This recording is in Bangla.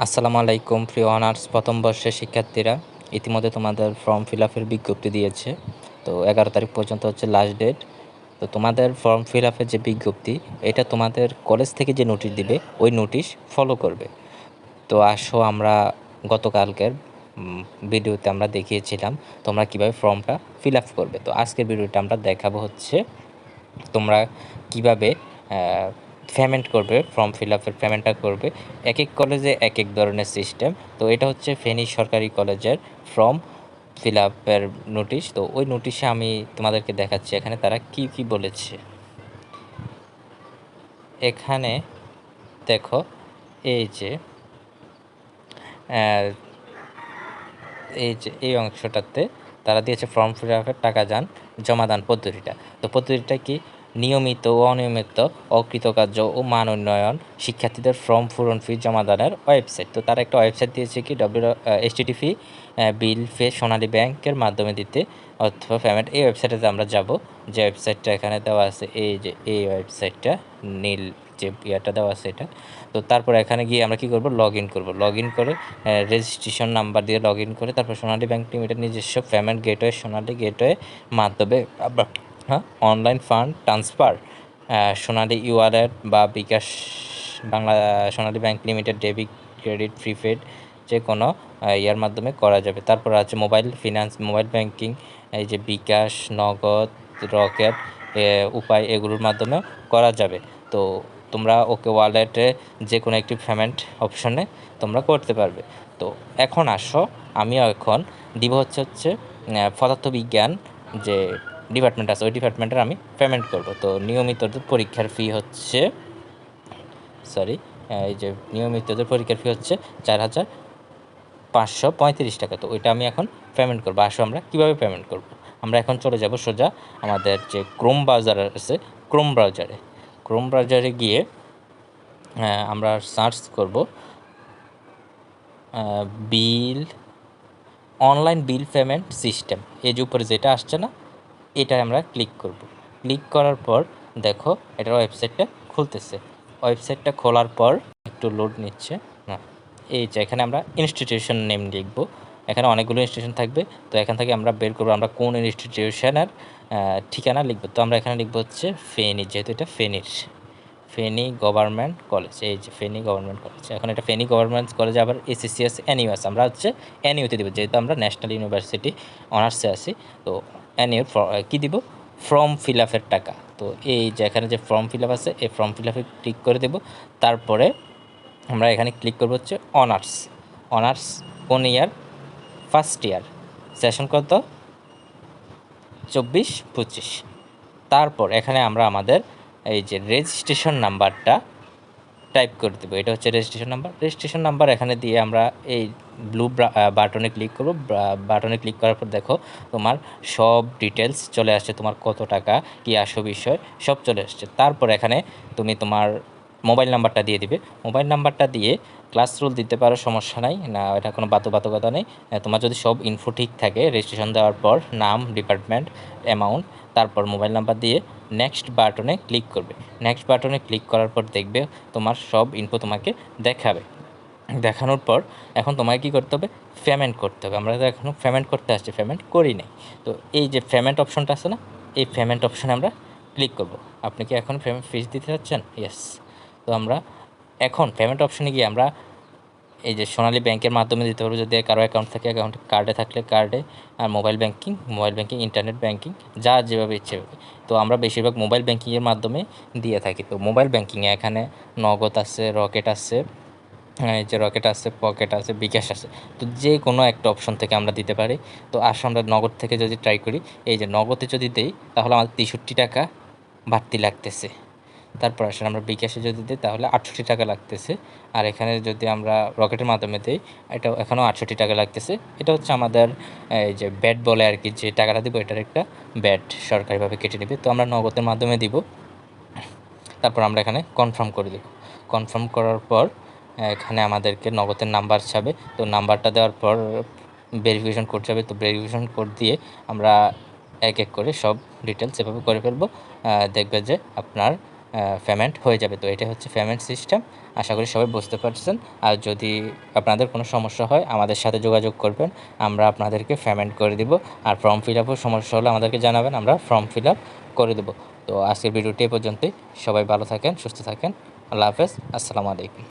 আসসালামু আলাইকুম প্রিয় অনার্স প্রথম বর্ষের শিক্ষার্থীরা। ইতিমধ্যে তোমাদের ফর্ম ফিল আপের বিজ্ঞপ্তি দিয়েছে। তো 11 তারিখ পর্যন্ত হচ্ছে লাস্ট ডেট। তো তোমাদের ফর্ম ফিল আপের যে বিজ্ঞপ্তি, এটা তোমাদের কলেজ থেকে যে নোটিশ দিবে ওই নোটিশ ফলো করবে। তো আসো আমরা গতকালকের ভিডিওতে আমরা দেখিয়েছিলাম তোমরা কিভাবে ফর্মটা ফিল আপ করবে। তো আজকের ভিডিওটা আমরা দেখাবো হচ্ছে তোমরা কিভাবে পেমেন্ট করবে, ফর্ম ফিল আপের পেমেন্টটা করবে। এক এক কলেজে এক এক ধরনের সিস্টেম। তো এটা হচ্ছে ফেনী সরকারি কলেজের ফর্ম ফিল আপের নোটিশ। তো ওই নোটিশে আমি তোমাদেরকে দেখাচ্ছি এখানে তারা কি কি বলেছে। এখানে দেখো, এই যে এই অংশটাতে তারা দিয়েছে ফর্ম ফিল আপের টাকা জমাদান পদ্ধতিটা। তো পদ্ধতিটা কি? নিয়মিত ও অনিয়মিত অকৃতকার্য ও মান উন্নয়ন শিক্ষার্থীদের ফর্ম পূরণ ফি জমাদানের ওয়েবসাইট। তো তারা একটা ওয়েবসাইট দিয়েছে কি http বিল ফে সোনালী ব্যাংকের মাধ্যমে দিতে অথবা পেমেন্ট। এই ওয়েবসাইটে আমরা যাব, যে ওয়েবসাইটটা এখানে দেওয়া আছে, এই যে এই ওয়েবসাইটটা নীল যে ইয়াটা দেওয়া আছে এটা। তো তারপর এখানে গিয়ে আমরা কী করব, লগ ইন করবো। লগ ইন করে রেজিস্ট্রেশন নাম্বার দিয়ে লগ ইন করে তারপর সোনালী ব্যাংক লিমিটেড নিজস্ব পেমেন্ট গেটওয়ে সোনালী গেটওয়ে মাধ্যমে online fund transfer Sonali wallet বা bKash Bangla Sonali bank limited debit credit prepaid যে কোনো ইয়ার মাধ্যমে করা যাবে। তারপর আছে মোবাইল ফিনান্স, মোবাইল ব্যাংকিং, এই যে বিকাশ, নগদ, রকেট উপায়, এগুলোর মাধ্যমে করা যাবে। তো তোমরা ওকে ওয়ালেটে যে কোনো একটি পেমেন্ট অপশনে তোমরা করতে পারবে। তো এখন আসো, আমিও এখন দিব হচ্ছে পদার্থবিজ্ঞান যে ডিপার্টমেন্ট আছে ওই ডিপার্টমেন্টের আমি পেমেন্ট করব। তো নিয়মিতদের পরীক্ষার ফি হচ্ছে নিয়মিতদের পরীক্ষার ফি হচ্ছে 4,535 টাকা। তো ওইটা আমি এখন পেমেন্ট করবো। আসো আমরা কীভাবে পেমেন্ট করব। আমরা এখন চলে যাব সোজা আমাদের যে ক্রোম ব্রাউজার আছে, ক্রোম ব্রাউজারে গিয়ে আমরা সার্চ করব অনলাইন বিল পেমেন্ট সিস্টেম। এই যে উপরে যেটা আসছে না, এটা আমরা ক্লিক করব। ক্লিক করার পর দেখো এটার ওয়েবসাইটটা খুলতেছে। ওয়েবসাইটটা খোলার পর একটু লোড নিচ্ছে না, এই যে এখানে আমরা ইনস্টিটিউশন নেম লিখব। এখানে অনেকগুলো ইনস্টিটিউশন থাকবে, তো এখান থেকে আমরা বের করবো আমরা কোন ইনস্টিটিউশনের ঠিকানা লিখব। তো আমরা এখানে লিখব হচ্ছে ফেনী, যেহেতু এটা ফেনী গভর্নমেন্ট কলেজ। এই যে ফেনী গভর্নমেন্ট কলেজ। এখন এটা ফেনী গভর্নমেন্ট কলেজে আবার এসএসসিএস এনইউএস আমরা হচ্ছে এনইউতে দিব, যেহেতু আমরা ন্যাশনাল ইউনিভার্সিটি অনার্সে আছি। তো এনইউর কী দিব, ফর্ম ফিল আপের টাকা। তো এই যে এখানে যে ফর্ম ফিল আপ আছে, এই ফর্ম ফিল আপে ক্লিক করে দেব। তারপরে আমরা এখানে ক্লিক করবো হচ্ছে অনার্স কোন ইয়ার, ফার্স্ট ইয়ার, সেশন কত 24-25। তারপর এখানে আমরা আমাদের এই যে রেজিস্ট্রেশন নাম্বারটা টাইপ করে দেবো। এটা হচ্ছে রেজিস্ট্রেশন নাম্বার এখানে দিয়ে আমরা এই ব্লু বাটনে ক্লিক করব। বাটনে ক্লিক করার পর দেখো তোমার সব ডিটেলস চলে আসছে, তোমার কত টাকা কী আসো বিষয় সব চলে আসছে। তারপর এখানে তুমি তোমার মোবাইল নাম্বারটা দিয়ে দিবে। মোবাইল নাম্বারটা দিয়ে ক্লাস রোল দিতে পারো, সমস্যা নাই, না এটা কোনো বাধ্যবাধকতা নেই। তোমার যদি সব ইনফো ঠিক থাকে, রেজিস্ট্রেশন দেওয়ার পর নাম, ডিপার্টমেন্ট, অ্যামাউন্ট, তারপর মোবাইল নাম্বার দিয়ে নেক্সট বাটনে ক্লিক করবে। নেক্সট বাটনে ক্লিক করার পর দেখবে তোমার সব ইনফো তোমাকে দেখাবে। দেখানোর পর এখন তোমাকে কী করতে হবে, পেমেন্ট করতে হবে। আমরা তো এখনও পেমেন্ট করতে আসছি, পেমেন্ট করি নাই। তো এই যে পেমেন্ট অপশনটা আছে না, এই পেমেন্ট অপশনে আমরা ক্লিক করব। আপনি কি এখন পেমেন্ট ফিস দিতে চাচ্ছেন? ইয়েস। তো আমরা এখন পেমেন্ট অপশনে গিয়ে আমরা এই যে সোনালী ব্যাংকের মাধ্যমে দিতে পারবো, যদি কারো অ্যাকাউন্ট থাকে অ্যাকাউন্টে, কার্ডে থাকলে কার্ডে, আর মোবাইল ব্যাংকিং, ইন্টারনেট ব্যাংকিং, যা যেভাবে ইচ্ছে হবে। তো আমরা বেশিরভাগ মোবাইল ব্যাংকিংয়ের মাধ্যমে দিয়ে থাকি। তো মোবাইল ব্যাংকিংয়ে এখানে নগদ আছে, রকেট আছে, এই যে রকেট আছে, পকেট আছে, বিকাশ আছে। তো যে কোনো একটা অপশন থেকে আমরা দিতে পারি। তো আসলে আমরা নগদ থেকে যদি ট্রাই করি, এই যে নগদে যদি দিই তাহলে আমাদের 63 টাকা বাড়তি লাগতেছে। তারপর আসলে আমরা বিকাশে যদি দিই তাহলে 68 টাকা লাগতেছে। আর এখানে যদি আমরা রকেটের মাধ্যমে দিই, এটা এখানেও 68 টাকা লাগতেছে। এটা হচ্ছে আমাদের এই যে ব্যাট বলে আর কি, যে টাকাটা দিব এটার একটা ব্যাট সরকারিভাবে কেটে নেবে। তো আমরা নগদের মাধ্যমে দিব। তারপর আমরা এখানে কনফার্ম করে দেব। কনফার্ম করার পর এখানে আমাদেরকে নগদের নাম্বার চাবে। তো নাম্বারটা দেওয়ার পর ভেরিফিকেশন কোড যাবে। তো ভেরিফিকেশন কোড দিয়ে আমরা এক এক করে সব ডিটেলস এভাবে করে ফেলবো। দেখবে যে আপনার পেমেন্ট হয়ে যাবে। তো এটা হচ্ছে পেমেন্ট সিস্টেম। আশা করি সবাই বুঝতে পারছেন। আর যদি আপনাদের কোনো সমস্যা হয় আমাদের সাথে যোগাযোগ করবেন, আমরা আপনাদেরকে পেমেন্ট করে দিব। আর ফর্ম ফিল আপও সমস্যা হলে আমাদেরকে জানাবেন, আমরা ফর্ম ফিল আপ করে দেবো। তো আজকের ভিডিওটি এ পর্যন্তই। সবাই ভালো থাকেন, সুস্থ থাকেন। আল্লাহ হাফেজ। আসসালামু আলাইকুম।